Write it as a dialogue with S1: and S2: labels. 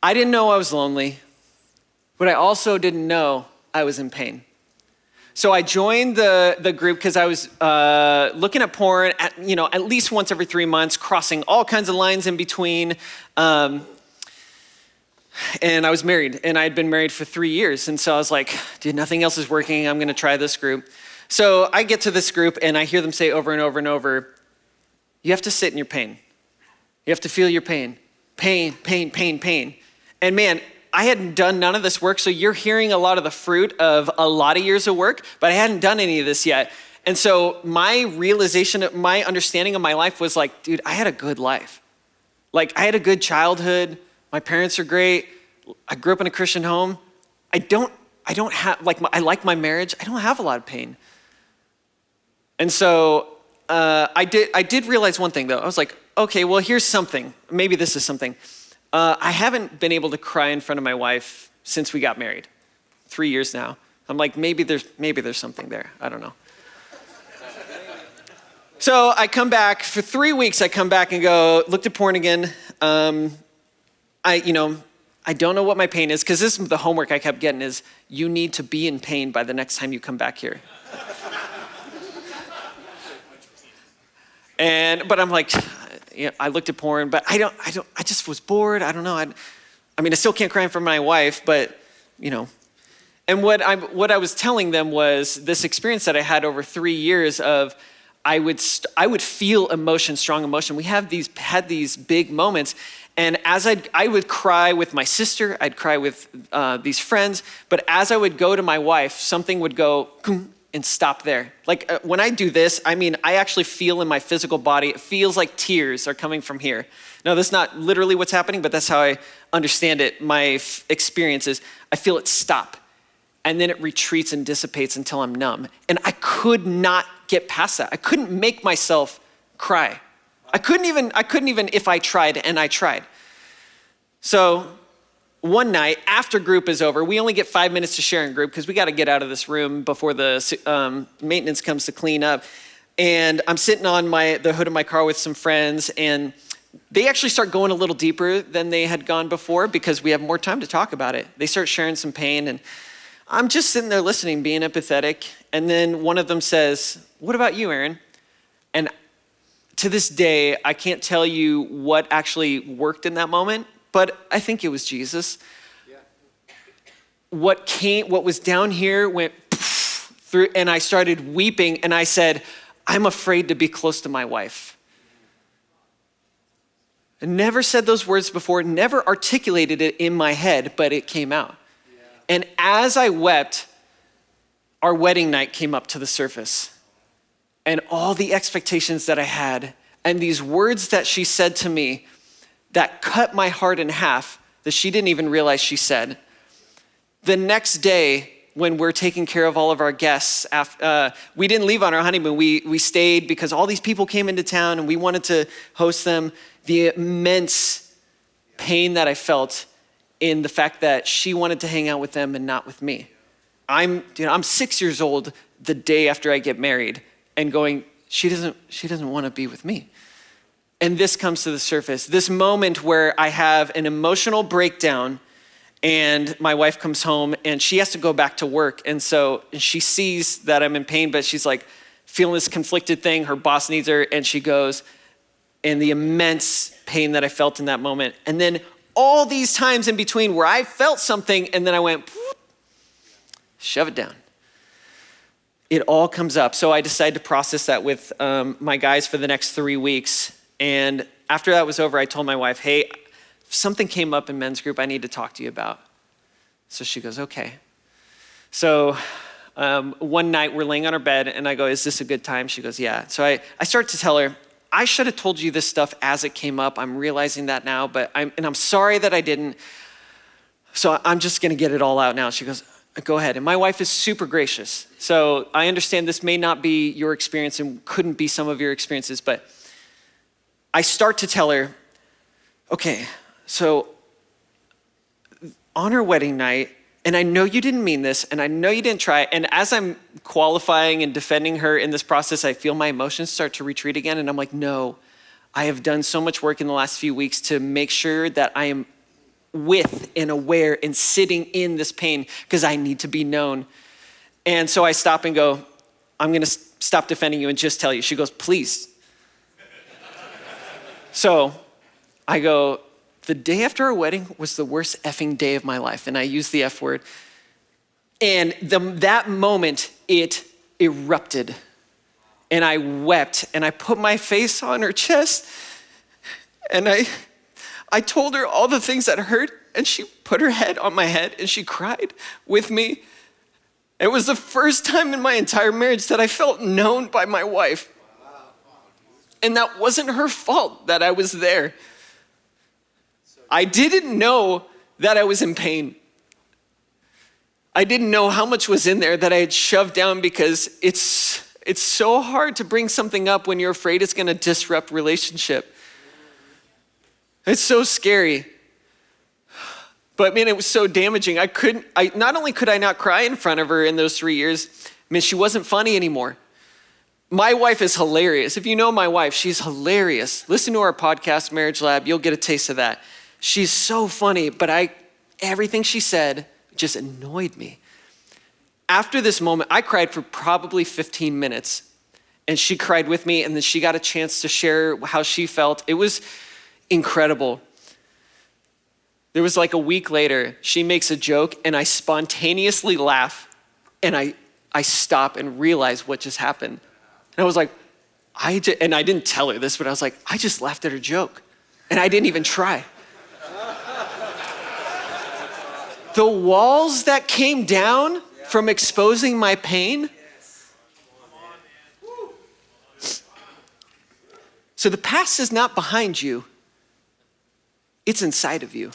S1: I didn't know I was lonely, but I also didn't know I was in pain. So I joined the group because I was looking at porn at least once every 3 months, crossing all kinds of lines in between. And I was married, and I had been married for 3 years. And so I was like, dude, nothing else is working. I'm going to try this group. So I get to this group, and I hear them say over and over and over, you have to sit in your pain. You have to feel your pain. Pain, pain, pain, pain. And man, I hadn't done none of this work, so you're hearing a lot of the fruit of a lot of years of work, but I hadn't done any of this yet. And so my realization, my understanding of my life was like, dude, I had a good life. Like, I had a good childhood. My parents are great. I grew up in a Christian home. I don't have, I like my marriage. I don't have a lot of pain. And so I did realize one thing though. I was like, okay, well, here's something. Maybe this is something. I haven't been able to cry in front of my wife since we got married. 3 years now. I'm like, maybe there's something there. I don't know. So I come back for 3 weeks. I come back and go, looked at porn again. I don't know what my pain is, because this is the homework I kept getting is, you need to be in pain by the next time you come back here. But I'm like, I looked at porn, but I just was bored. I don't know. I still can't cry in front of my wife, but And what I was telling them was this experience that I had over 3 years of, I would feel emotion, strong emotion. We had these big moments. And as I would cry with my sister, I'd cry with these friends, but as I would go to my wife, something would go and stop there. Like when I do this, I actually feel in my physical body, it feels like tears are coming from here. Now, that's not literally what's happening, but that's how I understand it. My experience is I feel it stop, and then it retreats and dissipates until I'm numb. And I could not get past that. I couldn't make myself cry. I couldn't even if I tried, and I tried. So one night after group is over, we only get 5 minutes to share in group because we got to get out of this room before the maintenance comes to clean up. And I'm sitting on the hood of my car with some friends, and they actually start going a little deeper than they had gone before because we have more time to talk about it. They start sharing some pain, and I'm just sitting there listening, being empathetic. And then one of them says, "What about you, Aaron?" And to this day, I can't tell you what actually worked in that moment, but I think it was Jesus. Yeah. What was down here went through, and I started weeping, and I said, "I'm afraid to be close to my wife." I never said those words before, never articulated it in my head, but it came out. Yeah. And as I wept, our wedding night came up to the surface. And all the expectations that I had, and these words that she said to me that cut my heart in half, that she didn't even realize she said. The next day, when we're taking care of all of our guests, we didn't leave on our honeymoon. We stayed because all these people came into town and we wanted to host them. The immense pain that I felt in the fact that she wanted to hang out with them and not with me. I'm 6 years old the day after I get married, and going, she doesn't want to be with me. And this comes to the surface, this moment where I have an emotional breakdown, and my wife comes home and she has to go back to work. And so she sees that I'm in pain, but she's like feeling this conflicted thing. Her boss needs her, and she goes, and the immense pain that I felt in that moment. And then all these times in between where I felt something and then I went, shove it down. It all comes up. So I decided to process that with my guys for the next 3 weeks. And after that was over, I told my wife, "Hey, something came up in men's group I need to talk to you about." So she goes, "Okay." So one night we're laying on our bed and I go, "Is this a good time?" She goes, "Yeah." So I start to tell her, "I should have told you this stuff as it came up. I'm realizing that now, but I'm sorry that I didn't. So I'm just gonna get it all out now." She goes, "Go ahead." And my wife is super gracious. So I understand this may not be your experience and couldn't be some of your experiences, but I start to tell her, "Okay, so on our wedding night, and I know you didn't mean this, and I know you didn't try," and as I'm qualifying and defending her in this process, I feel my emotions start to retreat again, and I'm like, "No, I have done so much work in the last few weeks to make sure that I am with and aware and sitting in this pain because I need to be known. And so I stop and go, I'm going to stop defending you and just tell you. She goes, please. So I go, the day after our wedding was the worst effing day of my life. And I use the F word. And that moment, it erupted. And I wept and I put my face on her chest. And I told her all the things that hurt. And she put her head on my head and she cried with me. It was the first time in my entire marriage that I felt known by my wife. And that wasn't her fault that I was there. I didn't know that I was in pain. I didn't know how much was in there that I had shoved down because it's so hard to bring something up when you're afraid it's gonna disrupt relationship. It's so scary. But man, it was so damaging. Not only could I not cry in front of her in those 3 years, man, she wasn't funny anymore. My wife is hilarious. If you know my wife, she's hilarious. Listen to our podcast, Marriage Lab, you'll get a taste of that. She's so funny, but everything she said just annoyed me. After this moment, I cried for probably 15 minutes, and she cried with me, and then she got a chance to share how she felt. It was incredible. There was like a week later, she makes a joke, and I spontaneously laugh, and I stop and realize what just happened. And I was like, and I didn't tell her this, but I was like, I just laughed at her joke, and I didn't even try. The walls that came down from exposing my pain. So the past is not behind you, it's inside of you.